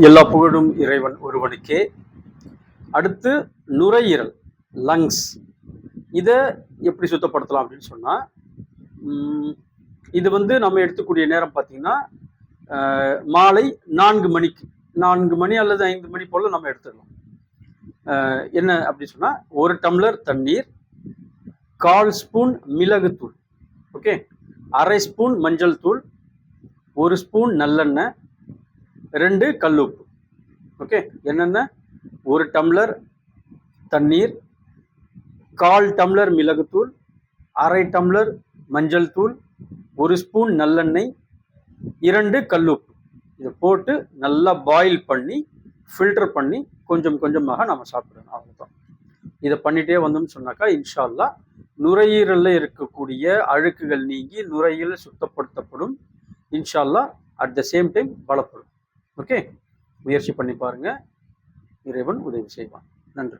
எல்லா புகழும் இறைவன் ஒருவனுக்கே. அடுத்து நுரையீரல், லங்ஸ். இதை எப்படி சுத்தப்படுத்தலாம் அப்படின்னு சொன்னால், இது நம்ம எடுத்துக்கூடிய நேரம் பார்த்தீங்கன்னா மாலை 4 மணிக்கு, 4 மணி அல்லது 5 மணி போல் நம்ம எடுத்துக்கலாம். என்ன அப்படின்னு சொன்னால், 1 டம்ளர் தண்ணீர், 1/4 ஸ்பூன் மிளகுத்தூள், ஓகே, 1/2 ஸ்பூன் மஞ்சள் தூள், 1 ஸ்பூன் நல்லெண்ணெய், 2 கல்லுப்பு. ஓகே, என்னென்ன? 1 டம்ளர் தண்ணீர், 1/4 டம்ளர் மிளகுத்தூள், 1/2 டம்ளர் மஞ்சள் தூள், 1 ஸ்பூன் நல்லெண்ணெய், 2 கல்லுப்பு. இதை போட்டு நல்லா பாயில் பண்ணி ஃபில்டர் பண்ணி கொஞ்சம் கொஞ்சமாக நம்ம சாப்பிடணும். அவ்வளோதான். இதை பண்ணிட்டே வந்தோம்னு சொன்னாக்கா இன்ஷா அல்லாஹ் நுரையீரலில் இருக்கக்கூடிய அழுக்குகள் நீங்கி நுரையீரல் சுத்தப்படுத்தப்படும். இன்ஷா அல்லாஹ் அட் த சேம் டைம் பலப்படும். ஓகே, முயற்சி பண்ணி பாருங்க, இறைவன் உதவி செய்வான். நன்றி.